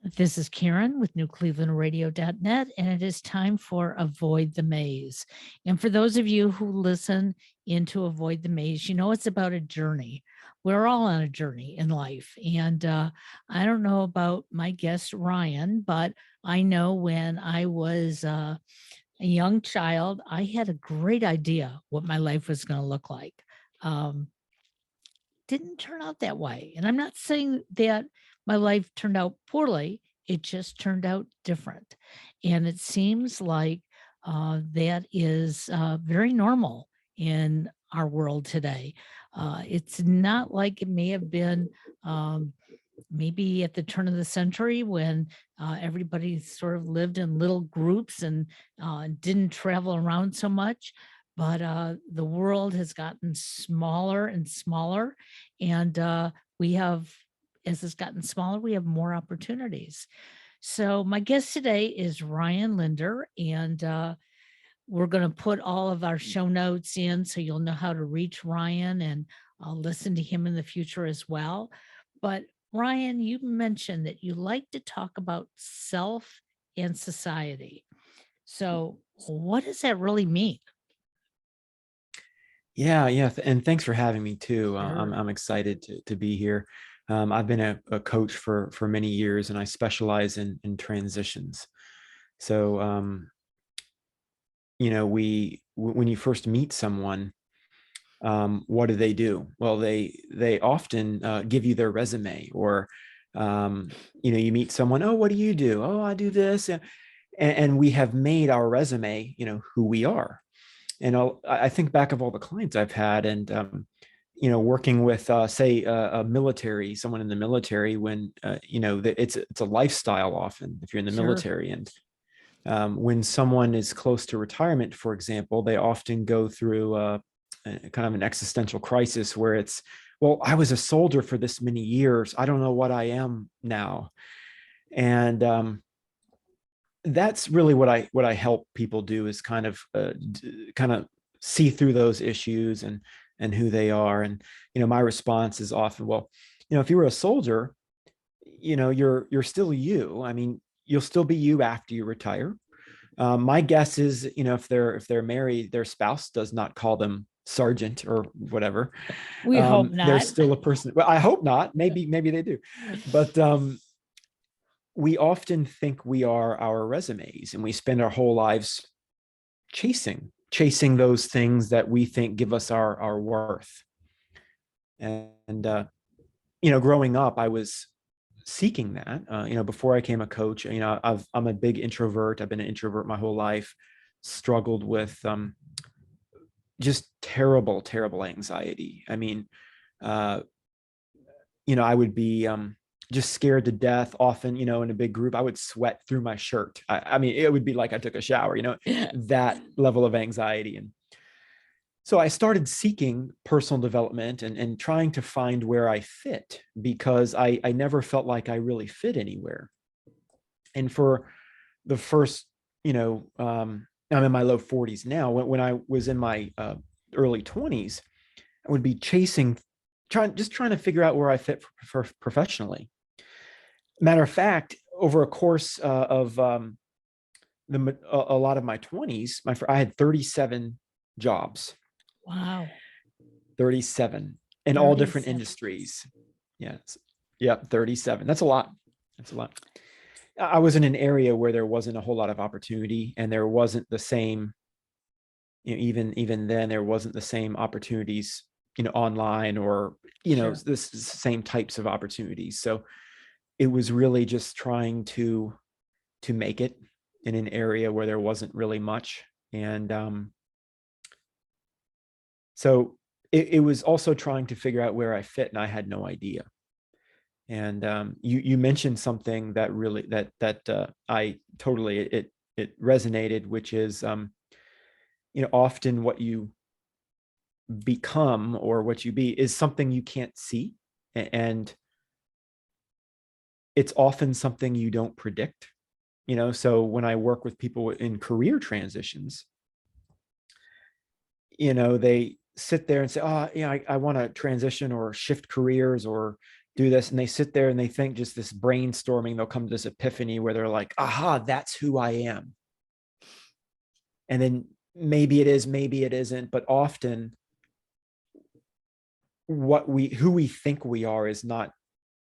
This is Karen with newclevelandradio.net, and it is time for Avoid the Maze. And for those of you who listen into Avoid the Maze, you know it's about a journey. We're all on a journey in life. And I don't know about my guest, Ryan, but I know when I was a young child, I had a great idea what my life was going to look like. Um, didn't turn out that way. And I'm not saying that my life turned out poorly, it just turned out different. And it seems like that is very normal in our world today. It's not like it may have been um, maybe at the turn of the century when everybody sort of lived in little groups and didn't travel around so much. But the world has gotten smaller and smaller. And we have, as it's gotten smaller, we have more opportunities. So, my guest today is Ryan Linder, and we're going to put all of our show notes in so you'll know how to reach Ryan and listen to him in the future as well. But Ryan, you mentioned that you like to talk about self and society. So, what does that really mean? Yeah. And thanks for having me too. I'm Sure. I'm excited to be here. I've been a coach for many years, and I specialize in transitions. So, when you first meet someone, what do they do? Well, they often give you their resume, or you meet someone. Oh, what do you do? Oh, I do this, and we have made our resume, who we are. And I think back of all the clients I've had, and working with, say, a military, someone in the military, when it's a lifestyle often if you're in the Sure. military, and when someone is close to retirement, for example, they often go through a kind of an existential crisis where it's, well, I was a soldier for this many years. I don't know what I am now, and that's really what I help people do, is kind of see through those issues and who they are. And my response is often, well, if you were a soldier, you're still you. I mean, you'll still be you after you retire. My guess is, if they're married, their spouse does not call them sergeant or whatever. We hope They're not. still a person. Well, I hope not. Maybe they do, but we often think we are our resumes, and we spend our whole lives chasing those things that we think give us our worth. And growing up, I was seeking that. Before I became a coach, I'm a big introvert. I've been an introvert my whole life. Struggled with just terrible anxiety. I mean, uh, I would be just scared to death. Often, in a big group, I would sweat through my shirt. I mean, it would be like I took a shower, that level of anxiety. And so I started seeking personal development, and trying to find where I fit, because I never felt like I really fit anywhere. And for the first, I'm in my low 40s now. When I was in my early 20s, I would be trying to figure out where I fit for professionally. Matter of fact, over a course of a lot of my 20s, I had 37 jobs. Wow. 37 in all different 37. industries. Yes. Yep. 37. That's a lot. That's a lot. I was in an area where there wasn't a whole lot of opportunity, and there wasn't the same, even then, there wasn't the same opportunities, online, or, Sure. this same types of opportunities. So it was really just trying to make it in an area where there wasn't really much. And so it was also trying to figure out where I fit, and I had no idea. And you mentioned something that really I totally, it resonated, which is often what you become, or what you be, is something you can't see, and it's often something you don't predict. So when I work with people in career transitions, they sit there and say, oh yeah, I want to transition or shift careers, or do this, and they sit there and they think just this brainstorming, they'll come to this epiphany where they're like, aha, that's who I am. And then maybe it is, maybe it isn't, but often who we think we are is not,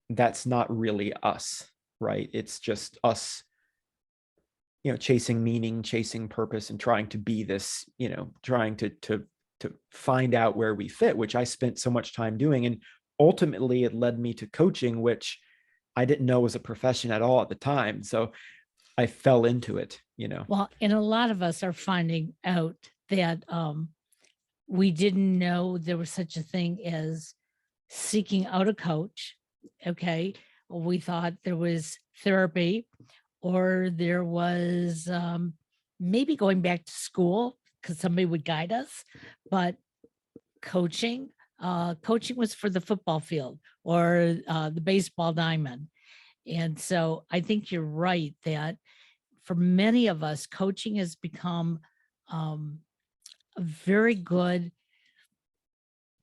that's not really us, right? It's just us, chasing meaning, chasing purpose, and trying to be this, trying to find out where we fit, which I spent so much time doing. And ultimately it led me to coaching, which I didn't know was a profession at all at the time. So I fell into it. Well, and a lot of us are finding out that we didn't know there was such a thing as seeking out a coach. Okay. We thought there was therapy, or there was maybe going back to school because somebody would guide us. But coaching, coaching was for the football field or the baseball diamond. And so I think you're right that for many of us, coaching has become a very good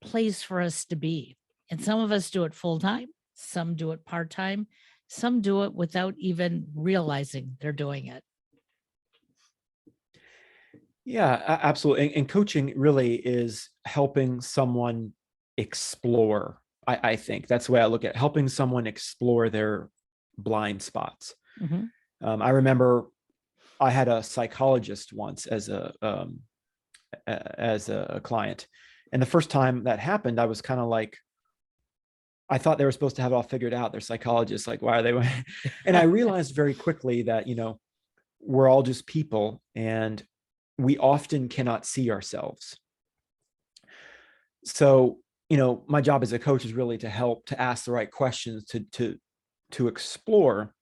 place for us to be. And some of us do it full time, some do it part time, some do it without even realizing they're doing it. Yeah, absolutely. And coaching really is helping someone explore. I think that's the way I look at it, helping someone explore their blind spots. Mhm. I remember I had a psychologist once as a client, and the first time that happened, I was kind of like, I thought they were supposed to have it all figured out. They're psychologists, like why are they? And I realized very quickly that we're all just people, and we often cannot see ourselves. So my job as a coach is really to help to ask the right questions, to explore.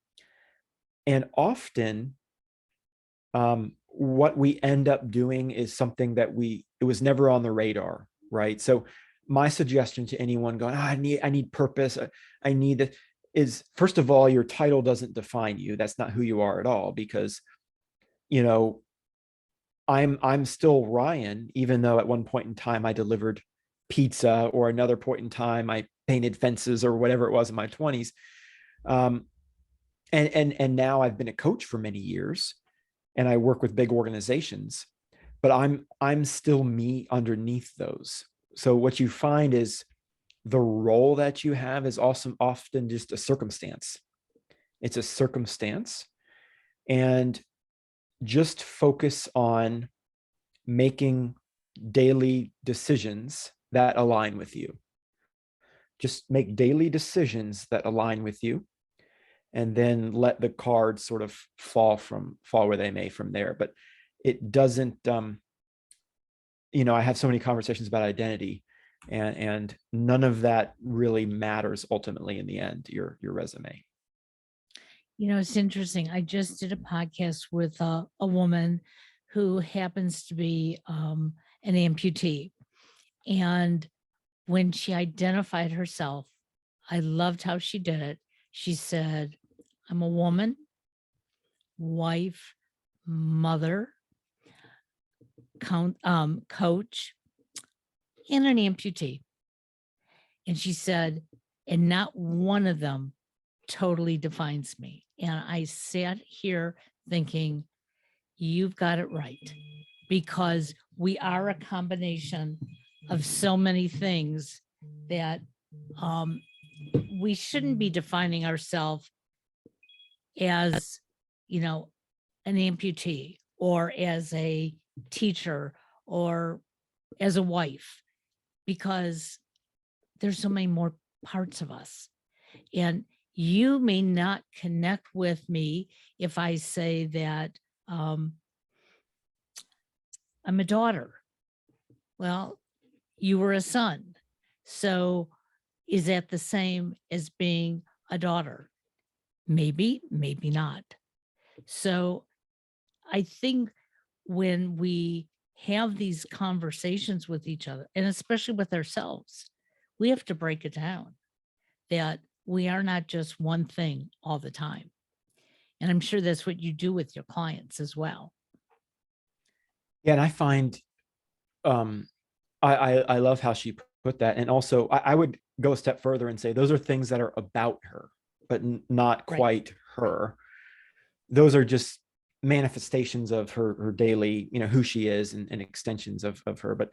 And often what we end up doing is something that it was never on the radar, right? So my suggestion to anyone going, I need purpose, I need it, is first of all, your title doesn't define you. That's not who you are at all, because I'm still Ryan, even though at one point in time I delivered pizza, or another point in time I painted fences, or whatever it was in my 20s. And now I've been a coach for many years, and I work with big organizations, but I'm still me underneath those. So what you find is the role that you have is also often just a circumstance. It's a circumstance, and just focus on making daily decisions that align with you. Just make daily decisions that align with you, and then let the cards sort of fall where they may from there. But it doesn't, I have so many conversations about identity, and none of that really matters ultimately in the end, your resume. It's interesting. I just did a podcast with a woman who happens to be an amputee. And when she identified herself, I loved how she did it. She said, I'm a woman, wife, mother, coach, and an amputee. And she said, and not one of them totally defines me. And I sat here thinking, you've got it right, because we are a combination of so many things that we shouldn't be defining ourselves as, an amputee, or as a teacher, or as a wife, because there's so many more parts of us. And you may not connect with me if I say that I'm a daughter. Well, you were a son. So is that the same as being a daughter? Maybe, maybe not. So I think when we have these conversations with each other, and especially with ourselves, we have to break it down that we are not just one thing all the time. And I'm sure that's what you do with your clients as well. Yeah, and I find, I love how she put that. And also I would go a step further and say those are things that are about her, but not Right. quite her. Those are just manifestations of her daily, who she is, and extensions of her, but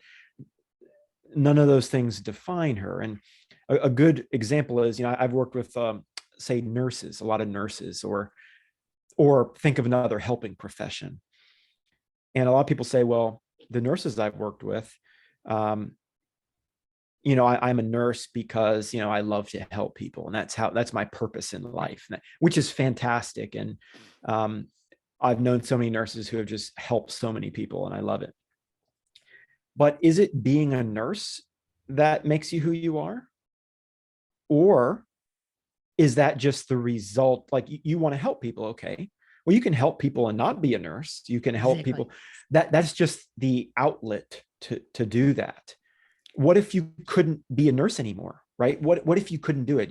none of those things define her. And a good example is, I've worked with, say, nurses, a lot of nurses, or think of another helping profession. And a lot of people say, well, the nurses I've worked with, I'm a nurse because, I love to help people. And that's my purpose in life, which is fantastic. And I've known so many nurses who have just helped so many people, and I love it. But is it being a nurse that makes you who you are? Or is that just the result? Like, you want to help people. Okay. Well, you can help people and not be a nurse. You can help Exactly. people. That's just the outlet to do that. What if you couldn't be a nurse anymore? Right? What if you couldn't do it?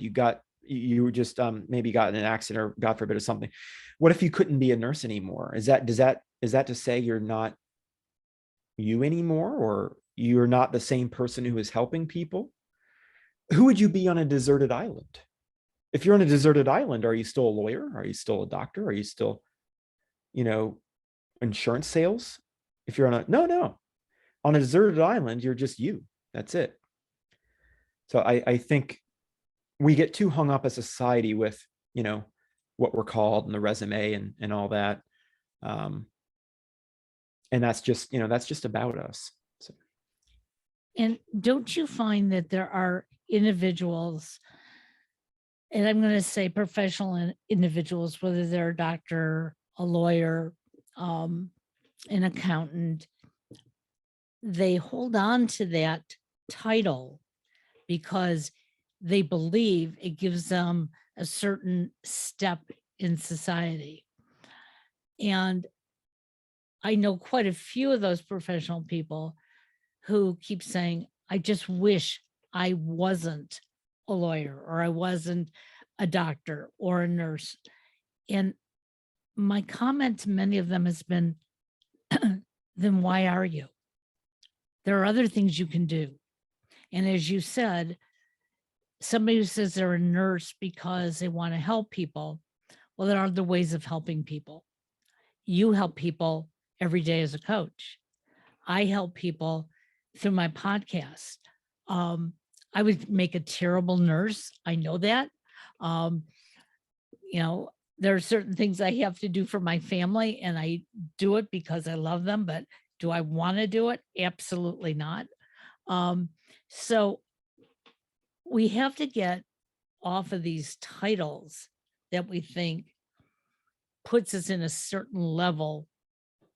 You were just maybe got in an accident, or God forbid, or something. What if you couldn't be a nurse anymore? Is that to say you're not you anymore, or you're not the same person who is helping people? Who would you be on a deserted island? If you're on a deserted island, are you still a lawyer? Are you still a doctor? Are you still, you know, insurance sales? If you're no, on a deserted island, you're just you. That's it. So I think we get too hung up as a society with, what we're called and the resume and all that. Um, and that's just about us. So, And don't you find that there are individuals, and I'm going to say professional individuals, whether they're a doctor, a lawyer, um, an accountant, they hold on to that title because they believe it gives them a certain step in society. And I know quite a few of those professional people who keep saying, I just wish I wasn't a lawyer, or I wasn't a doctor or a nurse. And my comment to many of them has been, then why are you? There are other things you can do. And as you said, somebody who says they're a nurse because they want to help people, well, there are other ways of helping people. You help people every day as a coach. I help people through my podcast. Um, I would make a terrible nurse. I know that. Um, there are certain things I have to do for my family, and I do it because I love them. But do I want to do it? Absolutely not. Um, so we have to get off of these titles that we think puts us in a certain level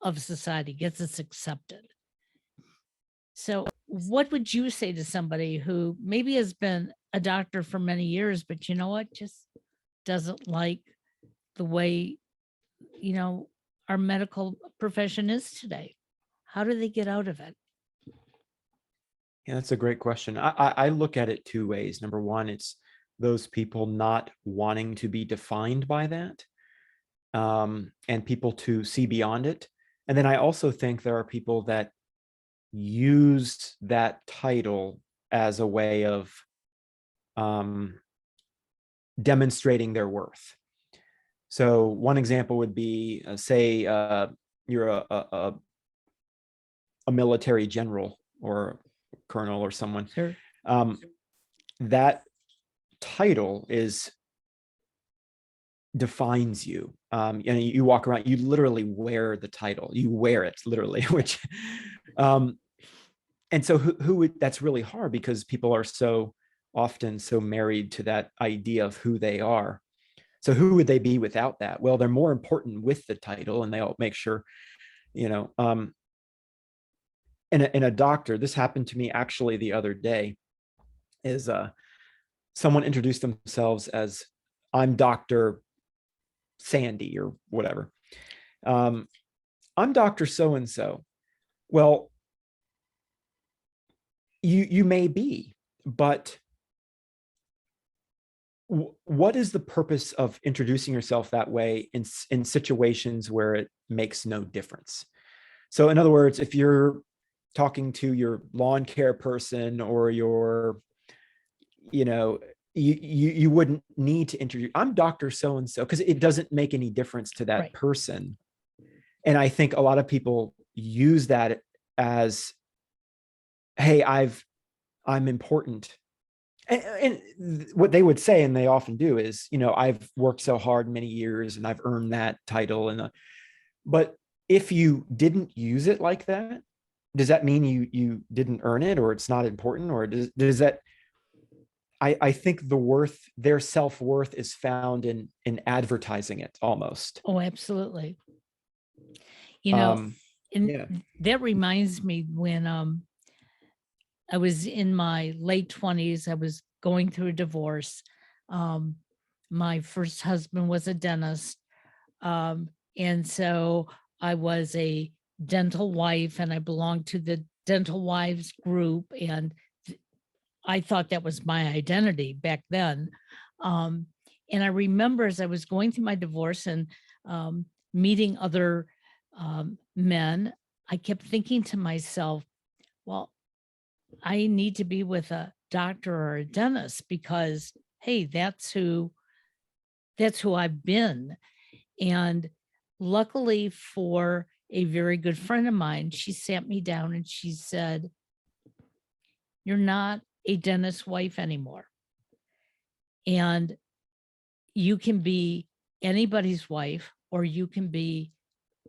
of society, gets us accepted. So, what would you say to somebody who maybe has been a doctor for many years, but you know what, just doesn't like the way, you know, our medical profession is today? How do they get out of it? yeah, that's a great question. I look at it two ways. Number one, it's those people not wanting to be defined by that, and people to see beyond it. And then I also think there are people that use that title as a way of demonstrating their worth. So one example would be, say, you're a military general or colonel or someone. Sure. Um, that title defines you. And you walk around, you literally wear the title, you wear it literally, which, and so who would, that's really hard because people are so often so married to that idea of who they are. So who would they be without that? Well, they're more important with the title, and they'll make sure, you know, in a doctor, this happened to me actually the other day, is someone introduced themselves as, I'm Dr. Sandy or whatever. I'm Dr. So-and-so. Well, you may be, but what is the purpose of introducing yourself that way in situations where it makes no difference? So in other words, if you're talking to your lawn care person or your, you know, you wouldn't need to introduce, I'm Dr. So and so, because it doesn't make any difference to that Right. person. And I think a lot of people use that as, hey, I'm important. And what they would say, and they often do, is, I've worked so hard many years and I've earned that title. But if you didn't use it like that, does that mean you didn't earn it, or it's not important, or does that? I think their self-worth is found in advertising it almost. Oh, absolutely. You know, Um, and yeah. that reminds me when I was in my late 20s, I was going through a divorce. Um, my first husband was a dentist. And so I was a dental wife and I belonged to the dental wives group. And I thought that was my identity back then. Um, and I remember as I was going through my divorce and meeting other men, I kept thinking to myself, well, I need to be with a doctor or a dentist because, hey, that's who I've been. And luckily for a very good friend of mine, she sat me down and she said, "You're not a dentist wife anymore. And you can be anybody's wife or you can be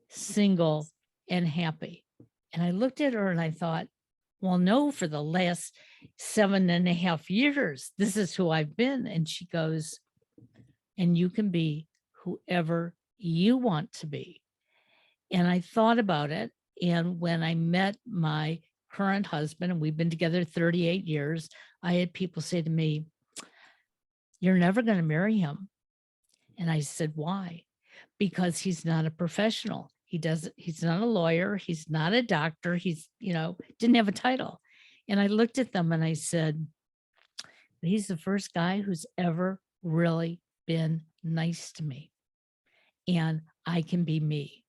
single and happy." And I looked at her and I thought, well, no, for the last 7.5 years, this is who I've been. And she goes, and you can be whoever you want to be. And I thought about it. And when I met my current husband, and we've been together 38 years, I had people say to me, "You're never going to marry him." And I said, "Why?" "Because he's not a professional. He's not a lawyer. He's not a doctor. Didn't have a title." And I looked at them and I said, "He's the first guy who's ever really been nice to me. And I can be me."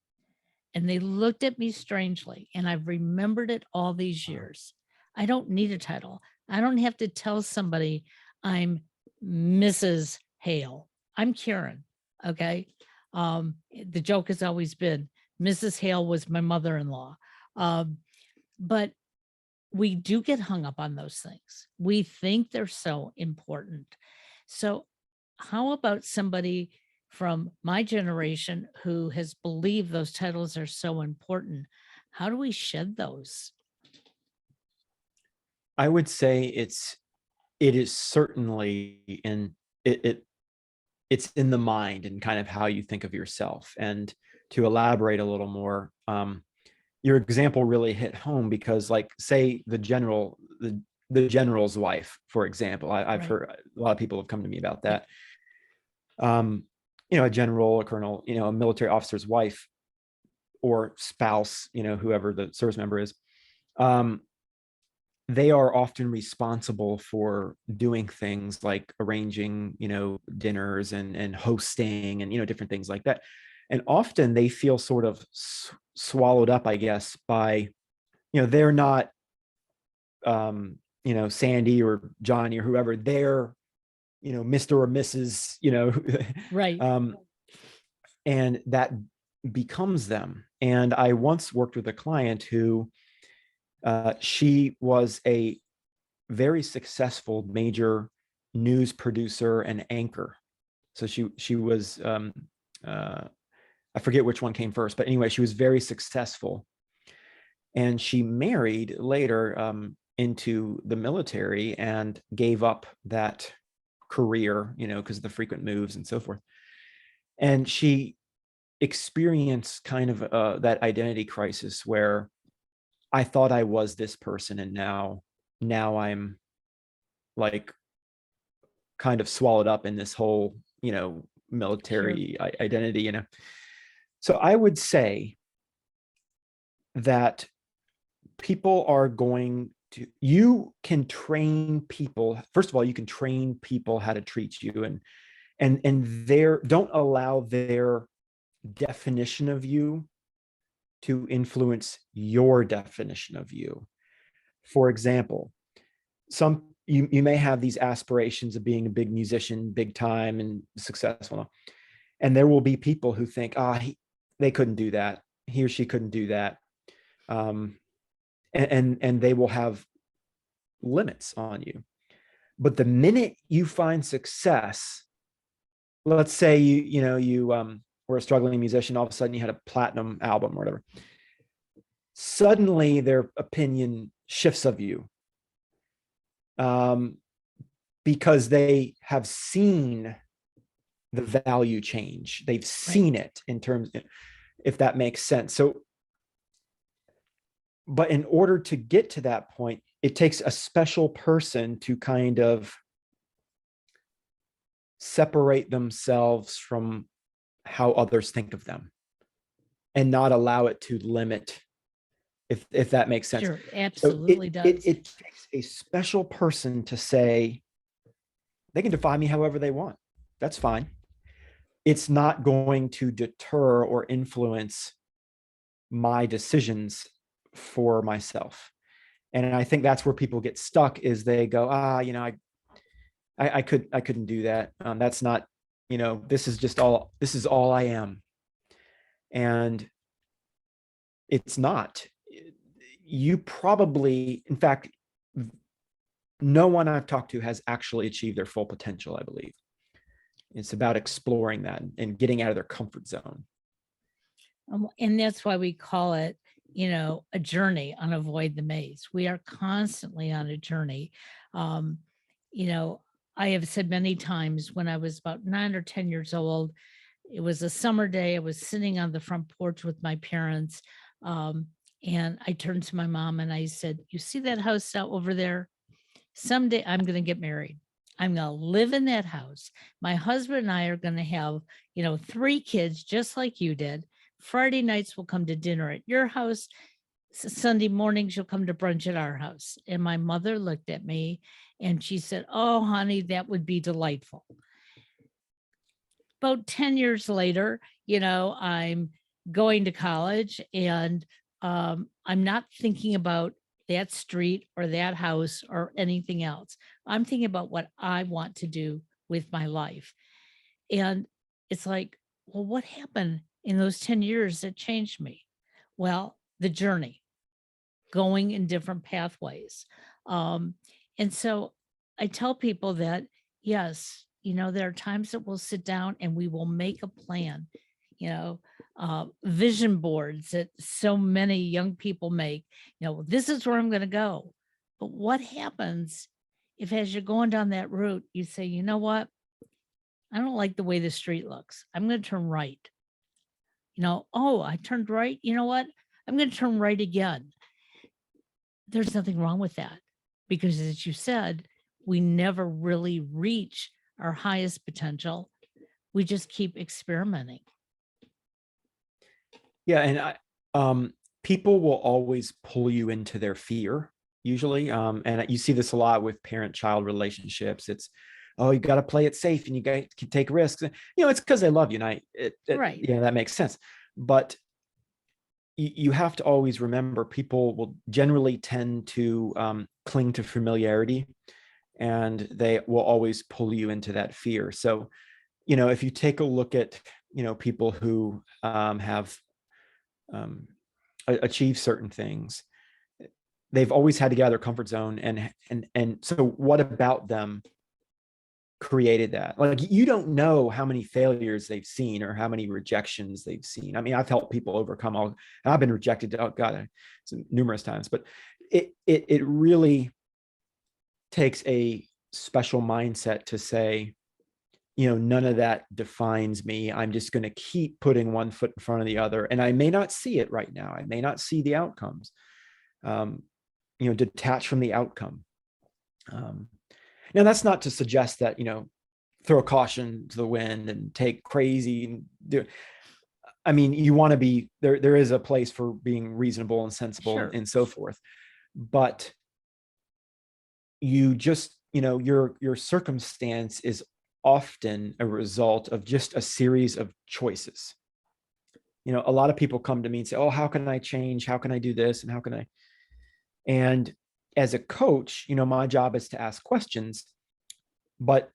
And they looked at me strangely, and I've remembered it all these years. I don't need a title. I don't have to tell somebody I'm Mrs. Hale. I'm Karen. Okay. The joke has always been Mrs. Hale was my mother-in-law. Um, but we do get hung up on those things. We think they're so important. So, how about somebody from my generation who has believed those titles are so important? How do we shed those? I would say it is certainly it it's in the mind and kind of how you think of yourself. And to elaborate a little more, your example really hit home, because, like, say the general's wife, for example. I've Right. heard a lot of people have come to me about Yep. that. um a general, a colonel, a military officer's wife or spouse, whoever the service member is, um they are often responsible for doing things like arranging, dinners and hosting and, different things like that. And often they feel sort of swallowed up, I guess, by, they're not, Sandy or Johnny or whoever. They're, Mr. or Mrs., Right. um, and that becomes them. And I once worked with a client who, she was a very successful major news producer and anchor. So she was, I forget which one came first, but anyway, she was very successful. And she married later, into the military, and gave up that career, because of the frequent moves and so forth. And she experienced kind of, that identity crisis where, I thought I was this person, and now I'm, like, kind of swallowed up in this whole, Sure. military identity. So I would say that people are going to, you can train people. First of all, you can train people how to treat you, and their, don't allow their definition of you to influence your definition of you. For example, some, you may have these aspirations of being a big musician, big time and successful. And there will be people who think, they couldn't do that. He or she couldn't do that. And they will have limits on you. But the minute you find success, let's say you were a struggling musician, all of a sudden you had a platinum album or whatever. Suddenly their opinion shifts of you, because they have seen the value change. They've seen it in terms, if that makes sense. So, but in order to get to that point, it takes a special person to kind of separate themselves from how others think of them and not allow it to limit, if that makes sense. Sure, So absolutely does. it takes a special person to say, they can define me however they want. That's fine. It's not going to deter or influence my decisions for myself. And I think that's where people get stuck, is they go, I couldn't do that. That's not, this is all I am. And it's not. You probably, in fact, no one I've talked to has actually achieved their full potential, I believe. It's about exploring that and getting out of their comfort zone. And that's why we call it, a journey on Avoid the Maze. We are constantly on a journey. Um, I have said many times, when I was about 9 or 10 years old, it was a summer day. I was sitting on the front porch with my parents. And I turned to my mom and I said, "You see that house out over there? Someday I'm going to get married. I'm going to live in that house. My husband and I are going to have, 3 kids, just like you did. Friday nights we'll come to dinner at your house. Sunday mornings you'll come to brunch at our house." And my mother looked at me and she said, "Oh, honey, that would be delightful." About 10 years later, I'm going to college, and I'm not thinking about that street or that house or anything else. I'm thinking about what I want to do with my life. And it's like, well, what happened in those 10 years that changed me? Well, the journey, going in different pathways. Um, and so I tell people that, yes, there are times that we'll sit down and we will make a plan, vision boards that so many young people make, this is where I'm going to go. But what happens if, as you're going down that route, you say, you know what? I don't like the way the street looks. I'm going to turn right. Oh, I turned right. You know what? I'm going to turn right again. There's nothing wrong with that, because, as you said, we never really reach our highest potential. We just keep experimenting. Yeah. And people will always pull you into their fear, usually. And you see this a lot with parent-child relationships. It's, oh, you got to play it safe and you got to take risks. It's because they love you. And Right. that makes sense. But you have to always remember, people will generally tend to cling to familiarity, and they will always pull you into that fear. So, if you take a look at, people who have achieved certain things, they've always had to get out of their comfort zone. And so what about them created that? Like, you don't know how many failures they've seen or how many rejections they've seen. I mean, I've helped people overcome and I've been rejected, oh God, numerous times, but it really takes a special mindset to say, none of that defines me. I'm just going to keep putting one foot in front of the other. And I may not see it right now. I may not see the outcomes, detach from the outcome. Now, that's not to suggest that, throw caution to the wind and take crazy and do. I mean, you want to be there. There is a place for being reasonable and sensible, Sure. and so forth. But you just, your circumstance is often a result of just a series of choices. A lot of people come to me and say, oh, how can I change? How can I do this? And how can I? And as a coach, my job is to ask questions, but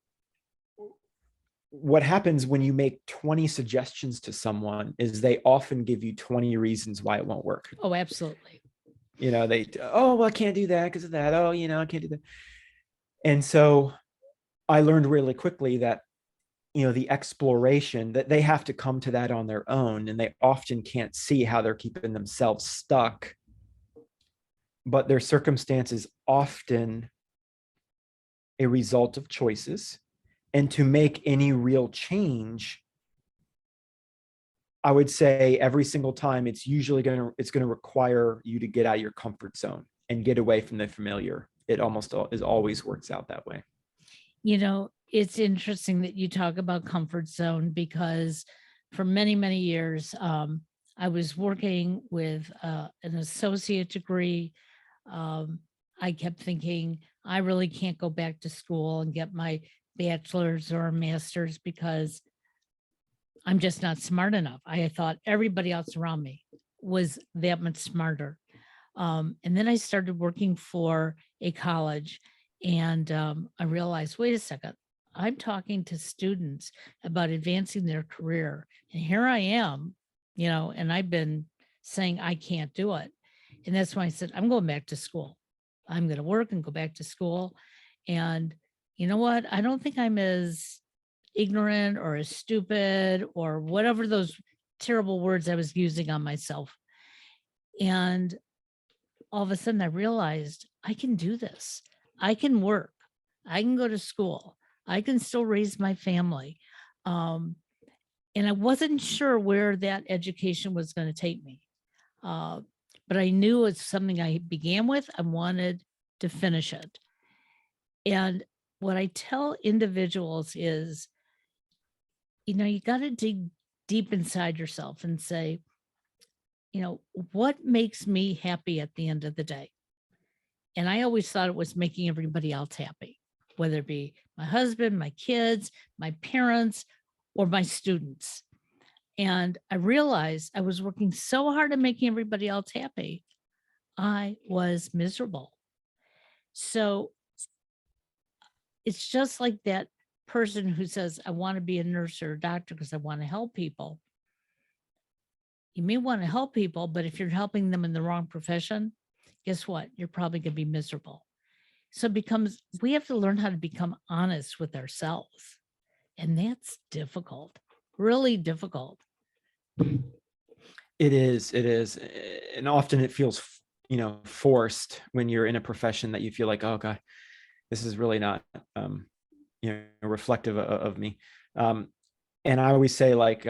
what happens when you make 20 suggestions to someone is they often give you 20 reasons why it won't work. Oh, absolutely. Well, I can't do that because of that. Oh, I can't do that. And so I learned really quickly that, the exploration, that they have to come to that on their own, and they often can't see how they're keeping themselves stuck, but their circumstances often a result of choices. And to make any real change, I would say every single time it's going to require you to get out of your comfort zone and get away from the familiar. It always works out that way. It's interesting that you talk about comfort zone, because for many, many years, I was working with an associate degree. I kept thinking, I really can't go back to school and get my bachelor's or a master's because I'm just not smart enough. I thought everybody else around me was that much smarter. And then I started working for a college, and I realized, wait a second, I'm talking to students about advancing their career. And here I am, and I've been saying I can't do it. And that's why I said, I'm going back to school. I'm going to work and go back to school. And you know what? I don't think I'm as ignorant or as stupid or whatever those terrible words I was using on myself. And all of a sudden I realized I can do this. I can work. I can go to school. I can still raise my family. Um, and I wasn't sure where that education was going to take me. Uh, but I knew it's something I began with. I wanted to finish it. And what I tell individuals is, you got to dig deep inside yourself and say, what makes me happy at the end of the day? And I always thought it was making everybody else happy, whether it be my husband, my kids, my parents, or my students. And I realized I was working so hard at making everybody else happy, I was miserable. So it's just like that person who says, I want to be a nurse or a doctor because I want to help people. You may want to help people, but if you're helping them in the wrong profession, guess what? You're probably going to be miserable. So we have to learn how to become honest with ourselves. And that's difficult, really difficult. It is. And often it feels, forced when you're in a profession that you feel like, oh God, this is really not, reflective of me. And I always say, like,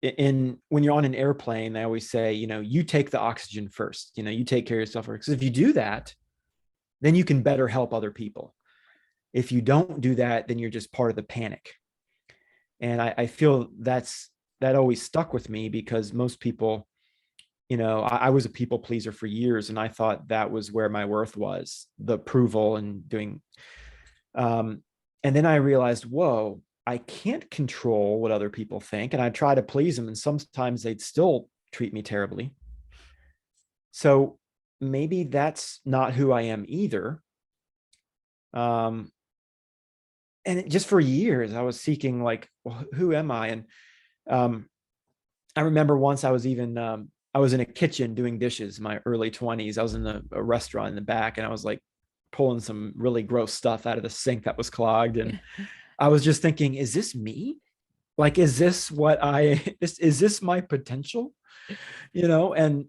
when you're on an airplane, they always say, you take the oxygen first, you take care of yourself first. Because if you do that, then you can better help other people. If you don't do that, then you're just part of the panic. And I feel that always stuck with me, because most people, I was a people pleaser for years, and I thought that was where my worth was, the approval and doing. And then I realized, whoa, I can't control what other people think. And I try to please them, and sometimes they'd still treat me terribly. So maybe that's not who I am either. And just for years, I was seeking, like, well, who am I? And I remember once I was in a kitchen doing dishes in my early 20s. I was in a restaurant in the back, and I was like pulling some really gross stuff out of the sink that was clogged. And I was just thinking, is this me? Like, is this is this my potential? And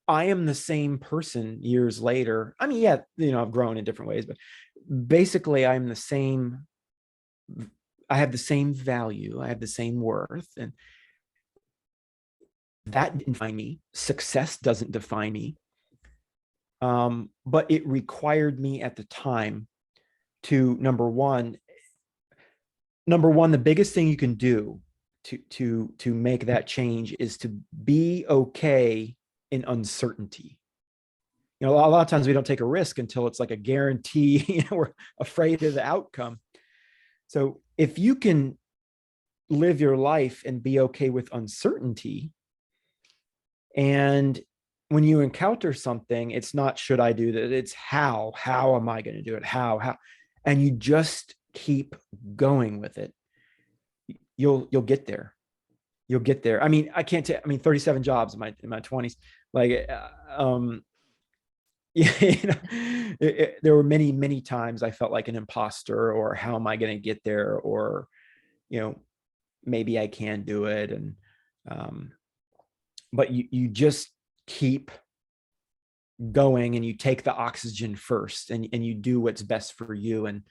I am the same person years later. I mean, yeah, I've grown in different ways, but basically I'm the same. I have the same value. I have the same worth. And that didn't define me. Success doesn't define me. But it required me at the time to, number one, the biggest thing you can do to make that change is to be okay in uncertainty. A lot of times we don't take a risk until it's like a guarantee. We're afraid of the outcome. So if you can live your life and be okay with uncertainty, and when you encounter something, it's not should I do that, it's how am I going to do it, how, and you just keep going with it. You'll get there. You'll get there. I mean, I can't I mean, 37 jobs in my 20s, like yeah, there were many times I felt like an imposter, or how am I going to get there, or maybe I can do it. And um but you just keep going, and you take the oxygen first, and you do what's best for you, and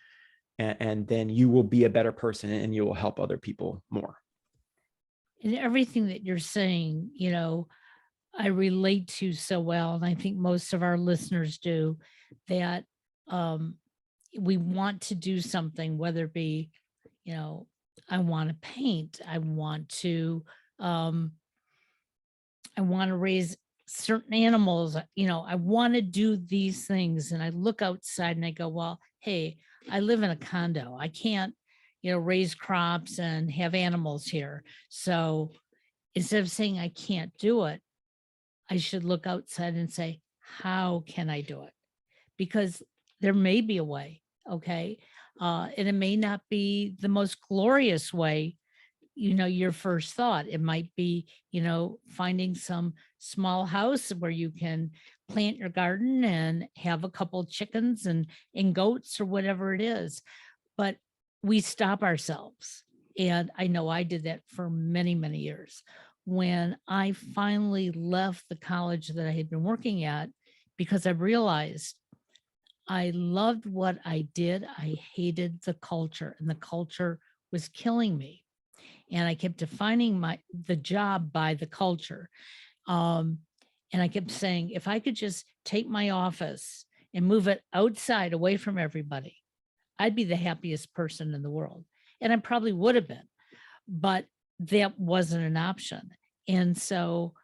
then you will be a better person, and you will help other people more. And everything that you're saying, I relate to so well, and I think most of our listeners do, that um, we want to do something, whether it be, you know, I want to paint, um, I want to raise certain animals, I want to do these things. And I look outside and I go, well, hey, I live in a condo. I can't, raise crops and have animals here. So instead of saying I can't do it, I should look outside and say, how can I do it? Because there may be a way. Okay. And it may not be the most glorious way, your first thought. It might be, finding some small house where you can plant your garden and have a couple chickens and goats or whatever it is. But we stop ourselves. And I know I did that for many, many years. When I finally left the college that I had been working at, because I realized I loved what I did, I hated the culture, and the culture was killing me. And I kept defining the job by the culture. Um, and I kept saying, if I could just take my office and move it outside away from everybody, I'd be the happiest person in the world. And I probably would have been, but that wasn't an option. And so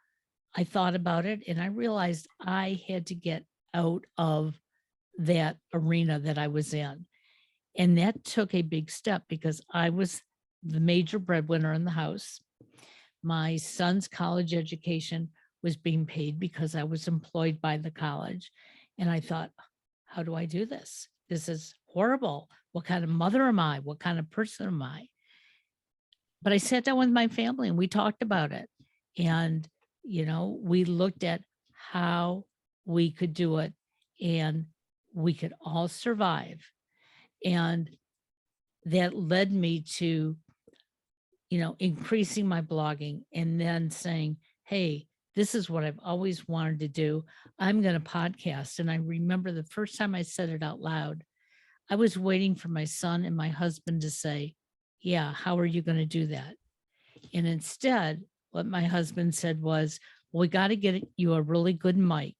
I thought about it and I realized I had to get out of that arena that I was in. And that took a big step because I was the major breadwinner in the house. My son's college education was being paid because I was employed by the college. And I thought, how do I do this? This is horrible. What kind of mother am I? What kind of person am I? But I sat down with my family and we talked about it. And, we looked at how we could do it and we could all survive. And that led me to, increasing my blogging and then saying, hey, this is what I've always wanted to do. I'm going to podcast. And I remember the first time I said it out loud, I was waiting for my son and my husband to say, yeah, how are you going to do that? And instead, what my husband said was, well, we got to get you a really good mic.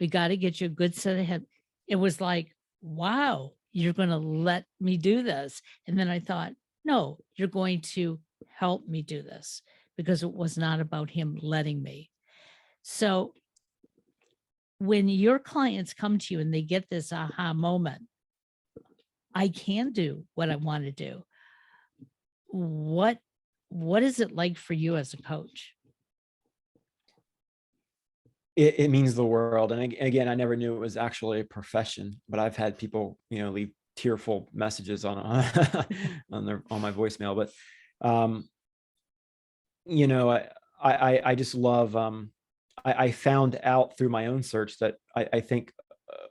We got to get you a good set of head. It was like, wow, you're going to let me do this. And then I thought, no, you're going to help me do this because it was not about him letting me. So when your clients come to you and they get this aha moment, I can do what I want to do. What is it like for you as a coach? It means the world. And again, I never knew it was actually a profession, but I've had people, leave tearful messages on on my voicemail. But I just love, I found out through my own search that I think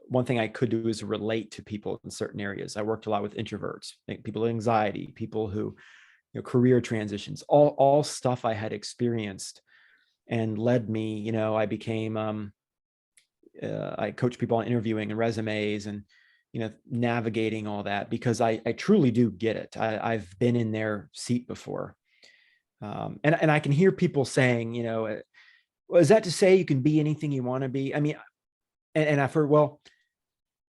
one thing I could do is relate to people in certain areas. I worked a lot with introverts, people with anxiety, people who, career transitions, all stuff I had experienced and led me, I became, I coach people on interviewing and resumes and, navigating all that because I truly do get it. I've been in their seat before. And I can hear people saying, well, is that to say you can be anything you want to be? I mean, and I've heard, well,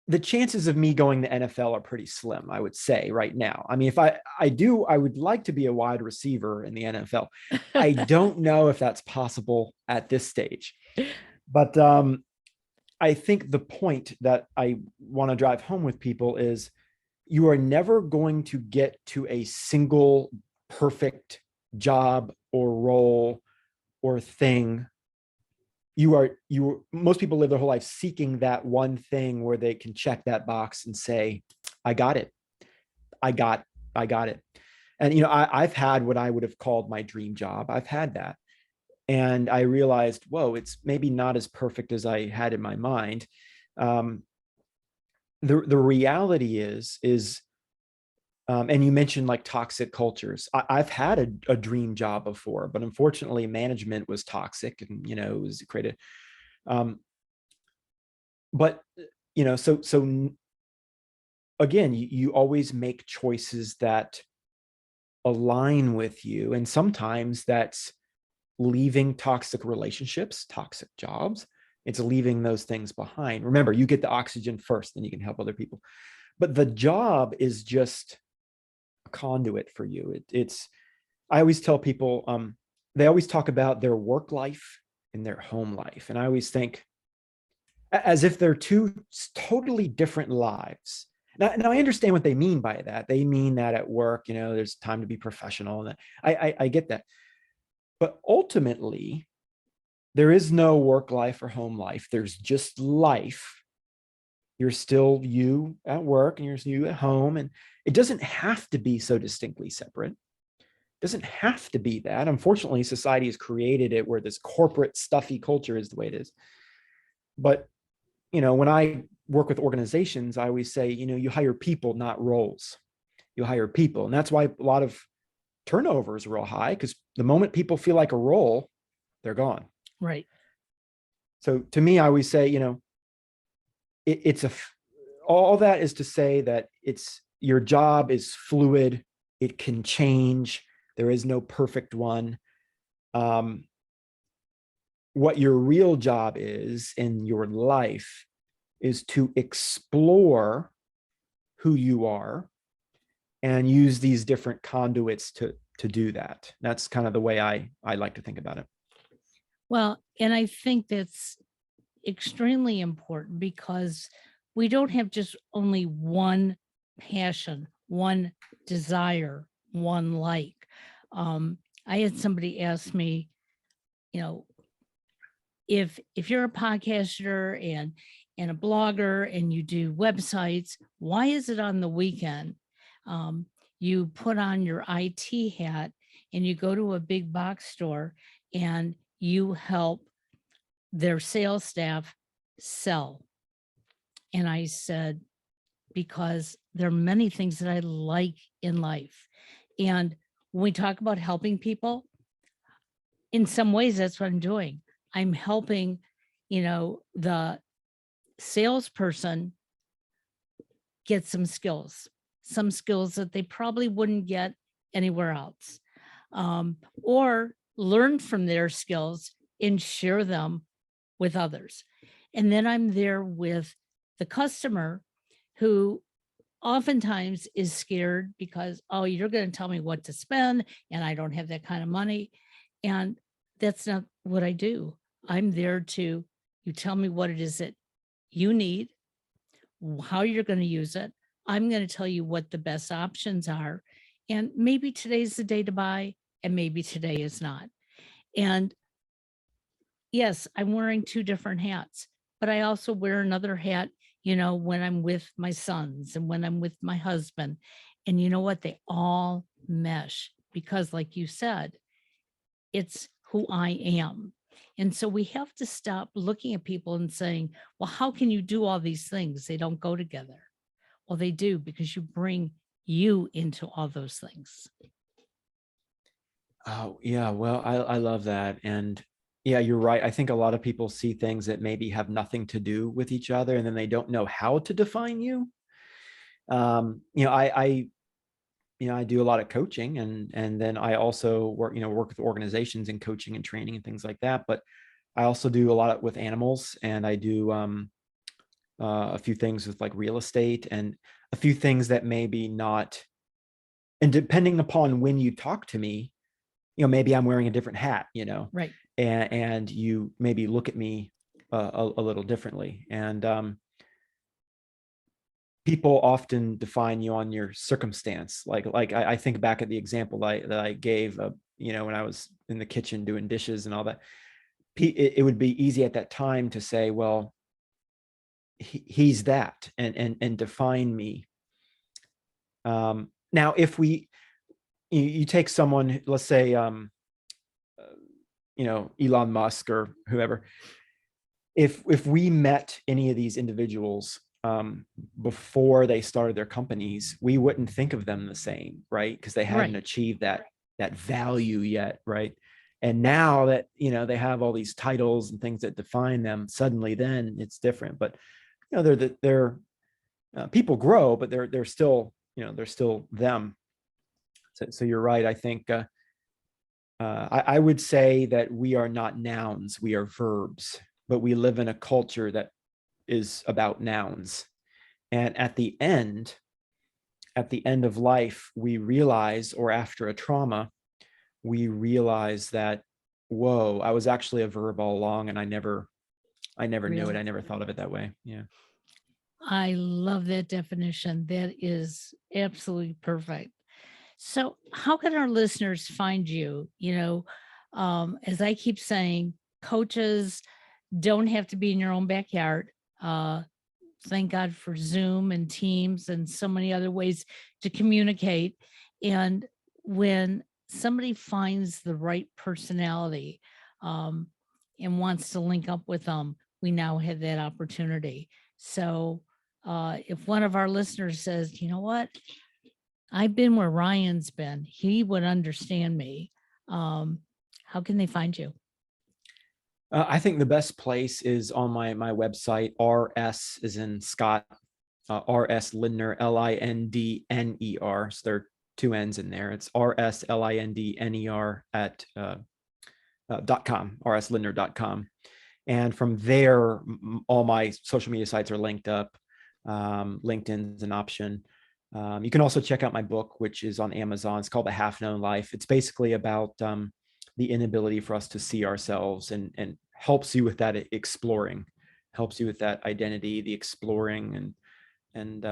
the chances of me going to NFL are pretty slim, I would say right now. I mean, if I would like to be a wide receiver in the NFL. I don't know if that's possible at this stage, but I think the point that I want to drive home with people is you are never going to get to a single perfect job or role or thing most people live their whole life seeking that one thing where they can check that box and say, I got it. I got, I got it. And, I've had what I would have called my dream job. I've had that. And I realized, whoa, it's maybe not as perfect as I had in my mind. Um, the reality is, and you mentioned like toxic cultures. I've had a dream job before, but unfortunately management was toxic and, it was created. Um, but, so again, you always make choices that align with you. And sometimes that's leaving toxic relationships, toxic jobs. It's leaving those things behind. Remember, you get the oxygen first, then you can help other people. But the job is just a conduit for you. I always tell people, they always talk about their work life and their home life. And I always think as if they're two totally different lives. Now I understand what they mean by that. They mean that at work, there's time to be professional. And I get that. But ultimately, there is no work life or home life. There's just life. You're still you at work and you're you at home. And it doesn't have to be so distinctly separate. It doesn't have to be that. Unfortunately, society has created it where this corporate stuffy culture is the way it is. But, when I work with organizations, I always say, you hire people, not roles. You hire people. And that's why a lot of turnover is real high, because the moment people feel like a role, they're gone. Right. So to me, I always say, it's all that is to say that your job is fluid. It can change. There is no perfect one. What your real job is in your life is to explore who you are and use these different conduits to do that. That's kind of the way I like to think about it. Well, and I think that's extremely important because we don't have just only one passion, one desire, one like. I had somebody ask me, you know, if you're a podcaster and a blogger and you do websites, why is it on the weekend you put on your IT hat and you go to a big box store and you help their sales staff sell? And I said, because there are many things that I like in life. And when we talk about helping people, in some ways, that's what I'm doing. I'm helping, the salesperson get some skills that they probably wouldn't get anywhere else, or learn from their skills and share them with others. And then I'm there with the customer who oftentimes is scared because, oh, you're going to tell me what to spend and I don't have that kind of money. And that's not what I do. I'm there to, you tell me what it is that you need, how you're going to use it. I'm going to tell you what the best options are. And maybe today's the day to buy, and maybe today is not. And yes, I'm wearing two different hats, but I also wear another hat, when I'm with my sons and when I'm with my husband. And you know what? They all mesh because, like you said, it's who I am. And so we have to stop looking at people and saying, well, how can you do all these things? They don't go together. Well, they do because you bring you into all those things. Oh, yeah. Well, I love that. And yeah, you're right. I think a lot of people see things that maybe have nothing to do with each other, and then they don't know how to define you. I do a lot of coaching, and then I also work with organizations and coaching and training and things like that. But I also do a lot with animals, and I do a few things with like real estate and a few things that maybe not. And depending upon when you talk to me, maybe I'm wearing a different hat, Right. and you maybe look at me a little differently. And people often define you on your circumstance. Like I think back at the example that I gave, when I was in the kitchen doing dishes and all that. it would be easy at that time to say, well, he's that, and define me. Now, if you take someone, let's say, Elon Musk or whoever, if we met any of these individuals before they started their companies, we wouldn't think of them the same, right? Because they hadn't Right. achieved that value yet, right? And now that they have all these titles and things that define them, suddenly then it's different. But they're people grow, but they're still they're still them. So you're right. I think I would say that we are not nouns, we are verbs, but we live in a culture that is about nouns. And at the end of life, we realize, or after a trauma, we realize that, whoa, I was actually a verb all along, and I never knew it. Really. I never thought of it that way. Yeah. I love that definition. That is absolutely perfect. So, how can our listeners find you? As I keep saying, coaches don't have to be in your own backyard. Uh, thank God for Zoom and Teams and so many other ways to communicate. And when somebody finds the right personality um, and wants to link up with them, we now have that opportunity. So, if one of our listeners says, you know what, I've been where Ryan's been, he would understand me. Um, how can they find you? I think the best place is on my website. RS is in Scott, RS Lindner, Lindner. So there are two N's in there. It's RSLINDNER at .com, rslindner.com. And from there, all my social media sites are linked up. LinkedIn's an option. You can also check out my book, which is on Amazon. It's called The Half Known Life. It's basically about the inability for us to see ourselves, and helps you with that exploring, helps you with that identity, the exploring, and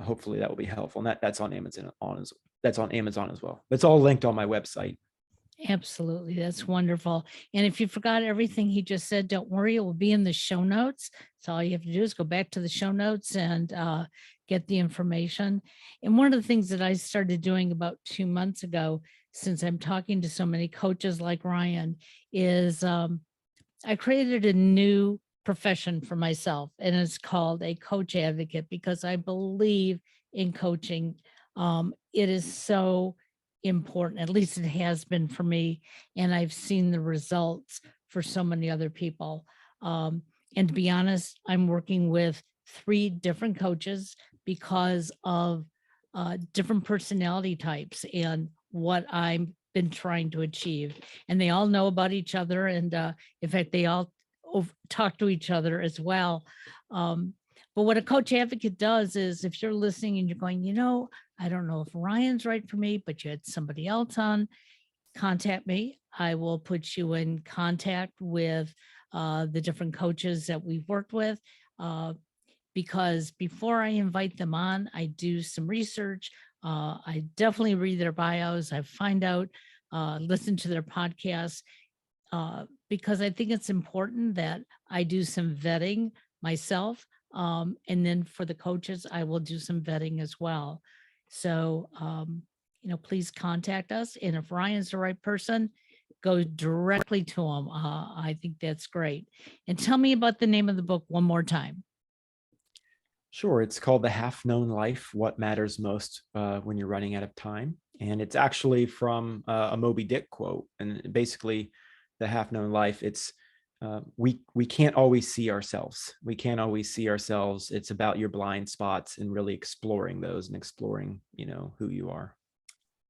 hopefully that will be helpful. And that's on Amazon as well. It's all linked on my website. Absolutely. That's wonderful. And if you forgot everything he just said, don't worry, it will be in the show notes. So all you have to do is go back to the show notes and get the information. And one of the things that I started doing about 2 months ago, since I'm talking to so many coaches like Ryan, is I created a new profession for myself, and it's called a coach advocate, because I believe in coaching. It is so important, at least it has been for me, and I've seen the results for so many other people. And to be honest, I'm working with 3 different coaches because of different personality types and what I've been trying to achieve. And they all know about each other. And in fact, they all talk to each other as well. But what a coach advocate does is, if you're listening and you're going, I don't know if Ryan's right for me, but you had somebody else on, contact me. I will put you in contact with the different coaches that we've worked with. Because before I invite them on, I do some research. I definitely read their bios. I find out, listen to their podcasts, because I think it's important that I do some vetting myself. And then for the coaches, I will do some vetting as well. So, please contact us. And if Ryan's the right person, go directly to him. I think that's great. And tell me about the name of the book one more time. Sure. It's called The Half Known Life, What Matters Most When You're Running Out of Time. And it's actually from a Moby Dick quote. And basically, the half known life, it's we can't always see ourselves. We can't always see ourselves. It's about your blind spots and really exploring those, and exploring, who you are.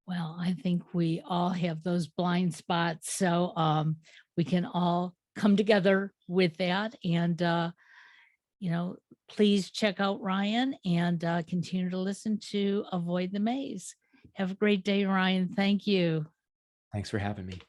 Well, I think we all have those blind spots. So we can all come together with that. And, please check out Ryan and continue to listen to Avoid the Maze. Have a great day, Ryan. Thank you. Thanks for having me.